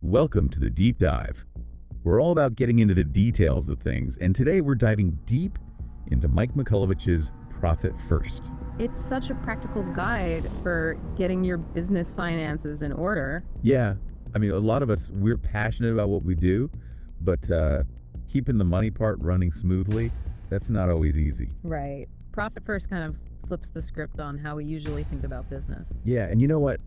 Welcome to the Deep Dive. We're all about getting into the details of things, and today we're diving deep into Mike Michalowicz's Profit First. It's such a practical guide for getting your business finances in order. Yeah, I mean, a lot of us, we're passionate about what we do, but keeping the money part running smoothly, that's not always easy. Right. Profit First kind of flips the script on how we usually think about business. Yeah, and you know what?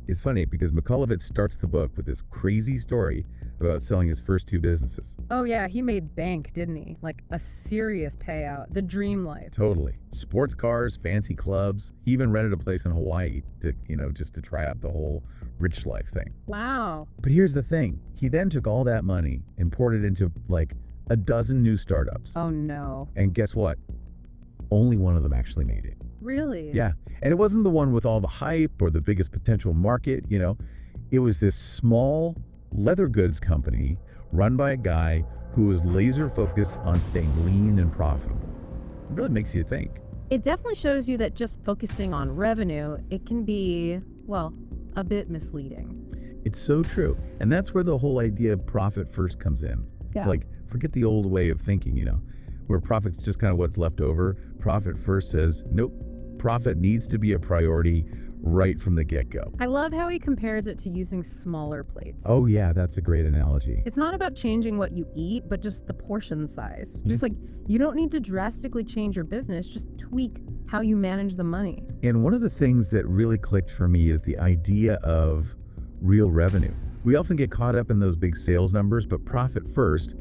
It's funny because Michalowicz starts the book with this crazy story about selling his first two businesses. Oh yeah, he made bank, didn't he? Like a serious payout, the dream life. Totally. Sports cars, fancy clubs. He even rented a place in Hawaii to, just to try out the whole rich life thing. Wow. But here's the thing. He then took all that money and poured it into like a dozen new startups. Oh no. And guess what? Only one of them actually made it. Really? Yeah. And it wasn't the one with all the hype or the biggest potential market, It was this small leather goods company run by a guy who was laser focused on staying lean and profitable. It really makes you think. It definitely shows you that just focusing on revenue, it can be, well, a bit misleading. It's so true. And that's where the whole idea of profit first comes in. Yeah. It's like, forget the old way of thinking, where profit's just kind of what's left over. Profit first says, nope, profit needs to be a priority right from the get-go. I love how he compares it to using smaller plates. Oh yeah, that's a great analogy. It's not about changing what you eat, but just the portion size. Mm-hmm. Just like, you don't need to drastically change your business, just tweak how you manage the money. And one of the things that really clicked for me is the idea of real revenue. We often get caught up in those big sales numbers, but profit first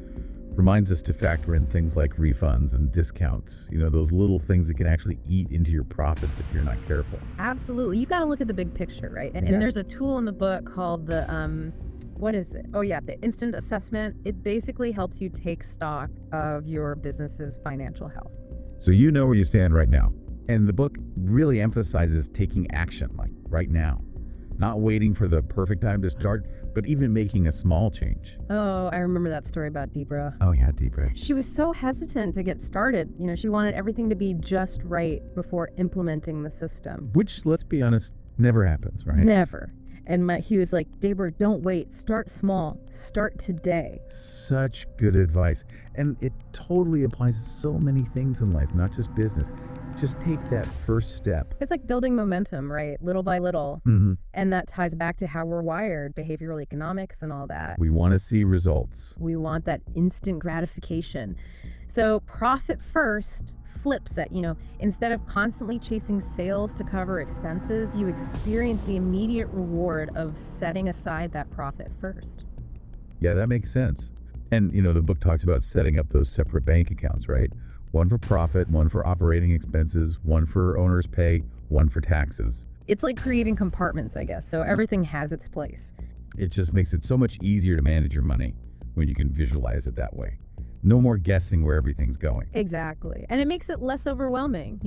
reminds us to factor in things like refunds and discounts, those little things that can actually eat into your profits if you're not careful. Absolutely. You got to look at the big picture, right? And there's a tool in the book called the, what is it? Oh yeah, the instant assessment. It basically helps you take stock of your business's financial health. So you know where you stand right now. And the book really emphasizes taking action, like right now. Not waiting for the perfect time to start, but even making a small change. Oh, I remember that story about Debra. Oh yeah, Debra. She was so hesitant to get started. She wanted everything to be just right before implementing the system. Which, let's be honest, never happens, right? Never. And he was like, Debra, don't wait. Start small. Start today. Such good advice. And it totally applies to so many things in life, not just business. Just take that first step. It's like building momentum, right? Little by little. Mm-hmm. And that ties back to how we're wired, behavioral economics and all that. We want to see results. We want that instant gratification. So profit first flips it. Instead of constantly chasing sales to cover expenses, you experience the immediate reward of setting aside that profit first. Yeah, that makes sense. And, the book talks about setting up those separate bank accounts, right? One for profit, one for operating expenses, one for owner's pay, one for taxes. It's like creating compartments, I guess. So everything has its place. It just makes it so much easier to manage your money when you can visualize it that way. No more guessing where everything's going. Exactly. And it makes it less overwhelming.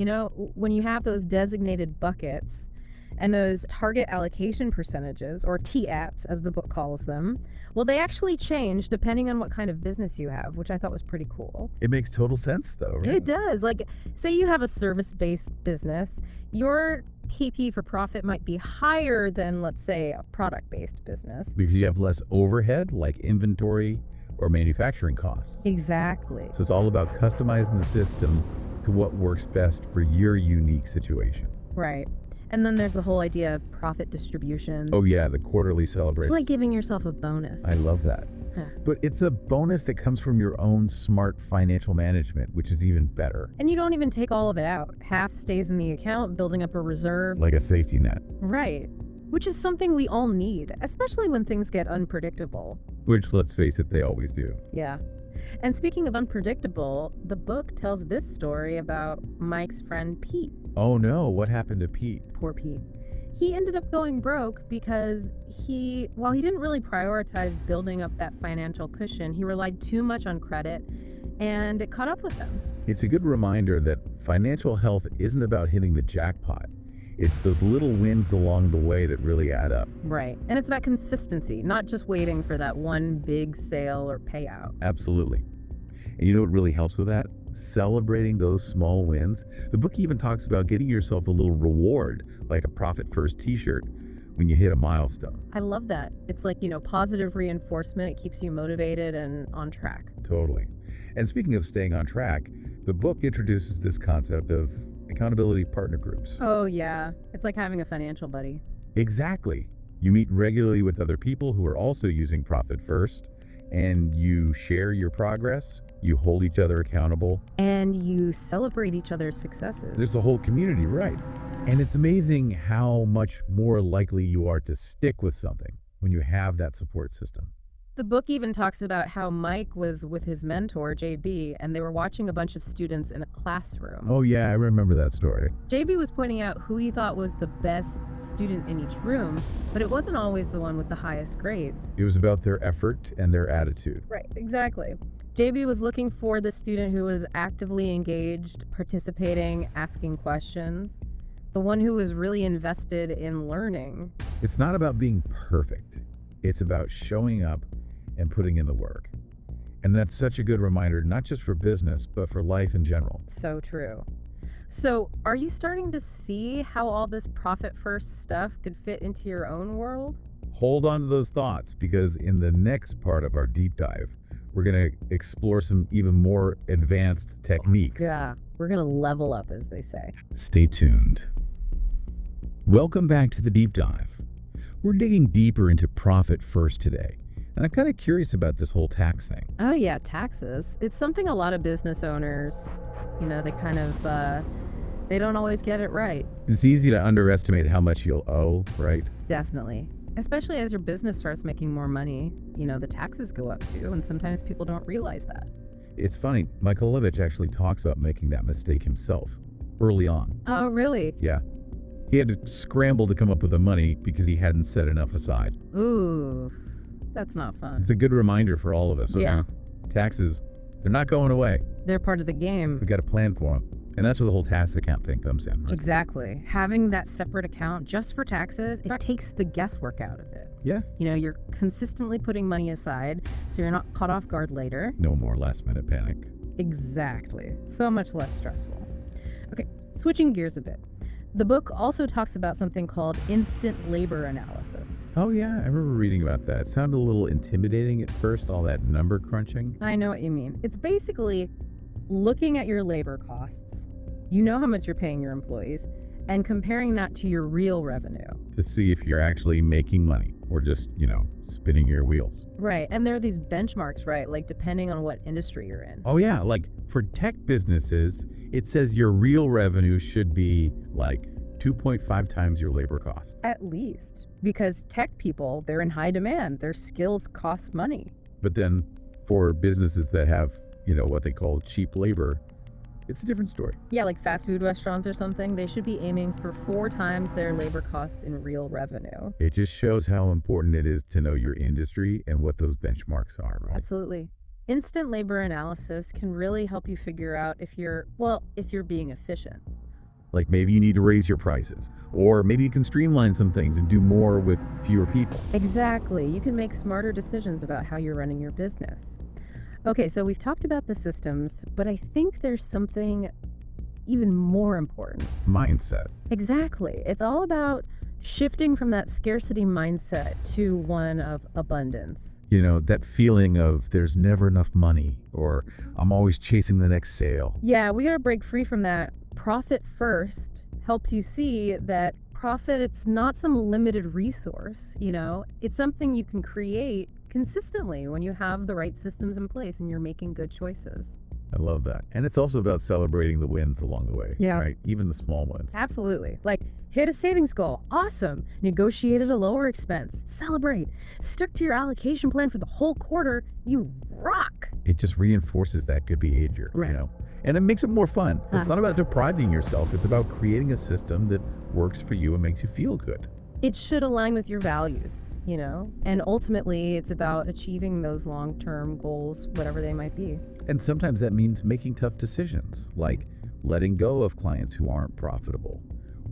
When you have those designated buckets and those target allocation percentages, or TAPs as the book calls them, well, they actually change depending on what kind of business you have, which I thought was pretty cool. It makes total sense though, right? It does. Like, say you have a service-based business, your TP for profit might be higher than, let's say, a product-based business. Because you have less overhead, like inventory or manufacturing costs. Exactly. So it's all about customizing the system to what works best for your unique situation. Right. And then there's the whole idea of profit distribution. Oh yeah, the quarterly celebration. It's like giving yourself a bonus. I love that. Huh. But it's a bonus that comes from your own smart financial management, which is even better. And you don't even take all of it out. Half stays in the account, building up a reserve. Like a safety net. Right. Which is something we all need, especially when things get unpredictable. Which, let's face it, they always do. Yeah. And speaking of unpredictable, the book tells this story about Mike's friend Pete. Oh no, what happened to Pete? Poor Pete. He ended up going broke because he didn't really prioritize building up that financial cushion. He relied too much on credit, and it caught up with him. It's a good reminder that financial health isn't about hitting the jackpot. It's those little wins along the way that really add up. Right. And it's about consistency, not just waiting for that one big sale or payout. Absolutely. And you know what really helps with that? Celebrating those small wins. The book even talks about getting yourself a little reward, like a Profit First t-shirt, when you hit a milestone. I love that. It's like, positive reinforcement. It keeps you motivated and on track. Totally. And speaking of staying on track, the book introduces this concept of accountability partner groups. Oh, yeah. It's like having a financial buddy. Exactly. You meet regularly with other people who are also using Profit First, and you share your progress, you hold each other accountable. And you celebrate each other's successes. There's a whole community, right? And it's amazing how much more likely you are to stick with something when you have that support system. The book even talks about how Mike was with his mentor, JB, and they were watching a bunch of students in a classroom. Oh yeah, I remember that story. JB was pointing out who he thought was the best student in each room, but it wasn't always the one with the highest grades. It was about their effort and their attitude. Right, exactly. JB was looking for the student who was actively engaged, participating, asking questions, the one who was really invested in learning. It's not about being perfect. It's about showing up and putting in the work. And that's such a good reminder, not just for business, but for life in general. So true. So, are you starting to see how all this profit first stuff could fit into your own world? Hold on to those thoughts, because in the next part of our deep dive, we're going to explore some even more advanced techniques. Yeah, we're going to level up, as they say. Stay tuned. Welcome back to the deep dive. We're digging deeper into Profit First today. And I'm kind of curious about this whole tax thing. Oh yeah, taxes. It's something a lot of business owners, they kind of, they don't always get it right. It's easy to underestimate how much you'll owe, right? Definitely. Especially as your business starts making more money, the taxes go up too, and sometimes people don't realize that. It's funny, Mike Michalowicz actually talks about making that mistake himself early on. Oh, really? Yeah. He had to scramble to come up with the money because he hadn't set enough aside. Ooh, that's not fun. It's a good reminder for all of us. Yeah. Taxes, they're not going away. They're part of the game. We got to plan for them. And that's where the whole tax account thing comes in. Right? Exactly. Having that separate account just for taxes, it takes the guesswork out of it. Yeah. You're consistently putting money aside so you're not caught off guard later. No more last minute panic. Exactly. So much less stressful. Okay, switching gears a bit. The book also talks about something called instant labor analysis. Oh yeah, I remember reading about that. It sounded a little intimidating at first, all that number crunching. I know what you mean. It's basically looking at your labor costs. You know how much you're paying your employees, and comparing that to your real revenue. To see if you're actually making money or just, spinning your wheels. Right, and there are these benchmarks, right? Like depending on what industry you're in. Oh yeah, like for tech businesses, it says your real revenue should be like 2.5 times your labor cost. At least. Because tech people, they're in high demand. Their skills cost money. But then for businesses that have, what they call cheap labor, it's a different story. Yeah, like fast food restaurants or something, they should be aiming for 4 times their labor costs in real revenue. It just shows how important it is to know your industry and what those benchmarks are, right? Absolutely. Instant labor analysis can really help you figure out if you're being efficient. Like maybe you need to raise your prices, or maybe you can streamline some things and do more with fewer people. Exactly. You can make smarter decisions about how you're running your business. Okay, so we've talked about the systems, but I think there's something even more important. Mindset. Exactly. It's all about shifting from that scarcity mindset to one of abundance. That feeling of there's never enough money, or I'm always chasing the next sale. Yeah, we got to break free from that. Profit First helps you see that profit, it's not some limited resource, it's something you can create consistently when you have the right systems in place and you're making good choices. I love that. And it's also about celebrating the wins along the way. Yeah. Right? Even the small ones. Absolutely. Like, hit a savings goal. Awesome. Negotiated a lower expense. Celebrate. Stick to your allocation plan for the whole quarter. You rock. It just reinforces that good behavior, Right. And it makes it more fun. It's not about depriving yourself. It's about creating a system that works for you and makes you feel good. It should align with your values, and ultimately it's about achieving those long-term goals, whatever they might be. And sometimes that means making tough decisions, like letting go of clients who aren't profitable,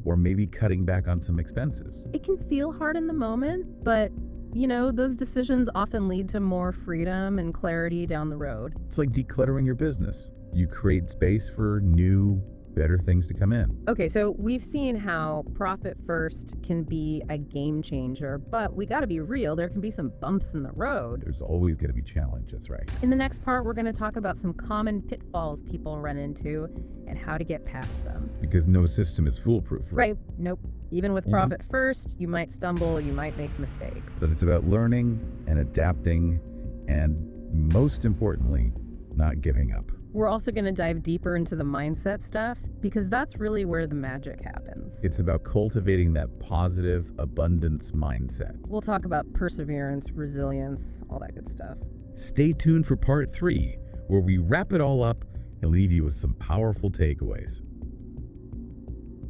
or maybe cutting back on some expenses. It can feel hard in the moment, but those decisions often lead to more freedom and clarity down the road. It's like decluttering your business. You create space for new, better things to come in. Okay, so we've seen how profit first can be a game changer, but we got to be real. There can be some bumps in the road. There's always going to be challenges, right? In the next part, we're going to talk about some common pitfalls people run into and how to get past them. Because no system is foolproof, right? Nope. Even with profit first, you might stumble, you might make mistakes. But it's about learning and adapting and, most importantly, not giving up. We're also going to dive deeper into the mindset stuff because that's really where the magic happens. It's about cultivating that positive abundance mindset. We'll talk about perseverance, resilience, all that good stuff. Stay tuned for part 3, where we wrap it all up and leave you with some powerful takeaways.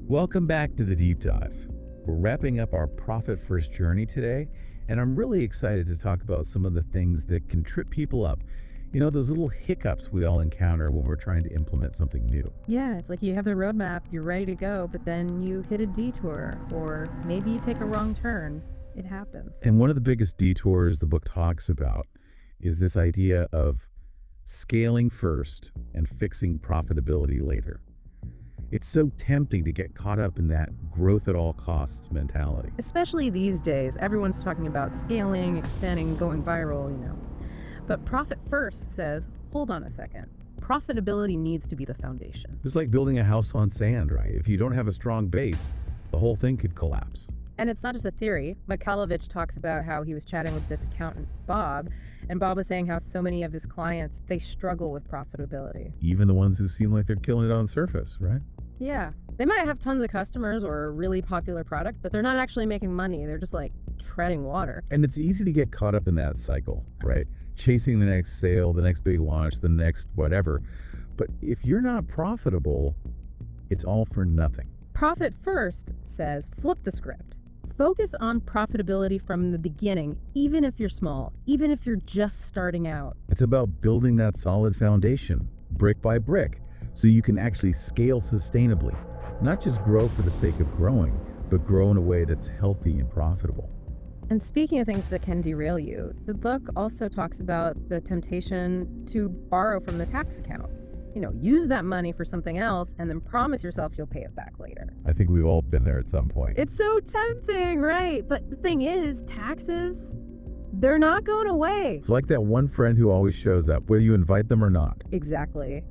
Welcome back to the Deep Dive. We're wrapping up our profit first journey today, and I'm really excited to talk about some of the things that can trip people up. You know, those little hiccups we all encounter when we're trying to implement something new. Yeah, it's like you have the roadmap, you're ready to go, but then you hit a detour, or maybe you take a wrong turn. It happens. And one of the biggest detours the book talks about is this idea of scaling first and fixing profitability later. It's so tempting to get caught up in that growth at all costs mentality. Especially these days, everyone's talking about scaling, expanding, going viral, But Profit First says, hold on a second. Profitability needs to be the foundation. It's like building a house on sand, right? If you don't have a strong base, the whole thing could collapse. And it's not just a theory. Michalowicz talks about how he was chatting with this accountant, Bob, and Bob was saying how so many of his clients, they struggle with profitability. Even the ones who seem like they're killing it on the surface, right? Yeah. They might have tons of customers or a really popular product, but they're not actually making money. They're just like treading water. And it's easy to get caught up in that cycle, right? Chasing the next sale, the next big launch, the next whatever. But if you're not profitable, it's all for nothing. Profit First says, flip the script. Focus on profitability from the beginning, even if you're small, even if you're just starting out. It's about building that solid foundation, brick by brick, so you can actually scale sustainably. Not just grow for the sake of growing, but grow in a way that's healthy and profitable. And speaking of things that can derail you, the book also talks about the temptation to borrow from the tax account. Use that money for something else and then promise yourself you'll pay it back later. I think we've all been there at some point. It's so tempting, right? But the thing is, taxes, they're not going away. Like that one friend who always shows up, whether you invite them or not. Exactly.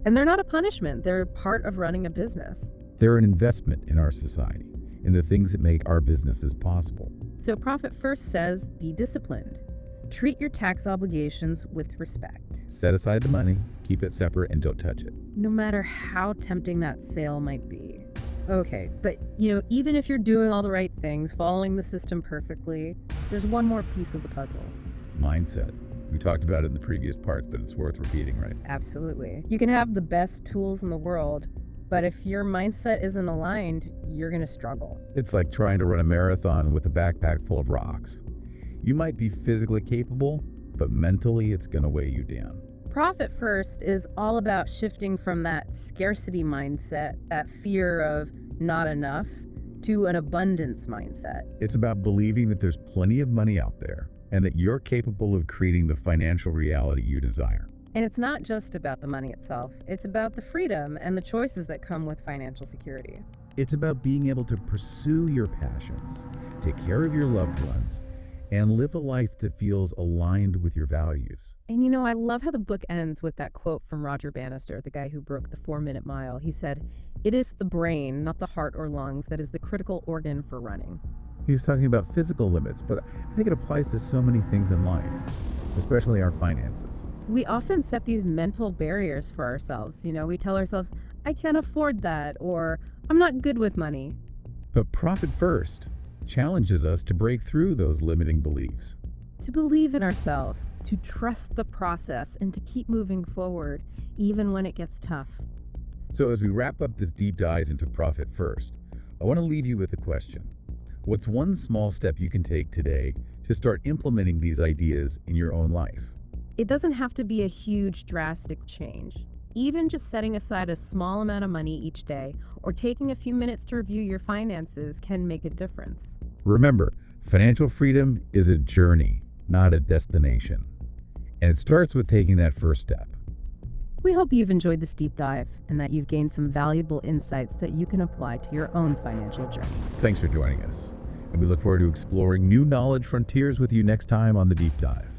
And they're not a punishment. They're part of running a business. They're an investment in our society, in the things that make our businesses possible. So Profit First says, be disciplined. Treat your tax obligations with respect. Set aside the money, keep it separate, and don't touch it. No matter how tempting that sale might be. Okay, but even if you're doing all the right things, following the system perfectly, there's one more piece of the puzzle. Mindset. We talked about it in the previous parts, but it's worth repeating, right? Absolutely. You can have the best tools in the world, but if your mindset isn't aligned, you're going to struggle. It's like trying to run a marathon with a backpack full of rocks. You might be physically capable, but mentally it's going to weigh you down. Profit First is all about shifting from that scarcity mindset, that fear of not enough, to an abundance mindset. It's about believing that there's plenty of money out there and that you're capable of creating the financial reality you desire. And it's not just about the money itself. It's about the freedom and the choices that come with financial security. It's about being able to pursue your passions, take care of your loved ones, and live a life that feels aligned with your values. And I love how the book ends with that quote from Roger Bannister, the guy who broke the 4-minute mile. He said, "It is the brain, not the heart or lungs, that is the critical organ for running." He was talking about physical limits, but I think it applies to so many things in life, especially our finances. We often set these mental barriers for ourselves. We tell ourselves, I can't afford that, or I'm not good with money. But Profit First challenges us to break through those limiting beliefs. To believe in ourselves, to trust the process, and to keep moving forward, even when it gets tough. So as we wrap up this deep dive into Profit First, I want to leave you with a question. What's one small step you can take today to start implementing these ideas in your own life? It doesn't have to be a huge, drastic change. Even just setting aside a small amount of money each day or taking a few minutes to review your finances can make a difference. Remember, financial freedom is a journey, not a destination. And it starts with taking that first step. We hope you've enjoyed this deep dive and that you've gained some valuable insights that you can apply to your own financial journey. Thanks for joining us, and we look forward to exploring new knowledge frontiers with you next time on The Deep Dive.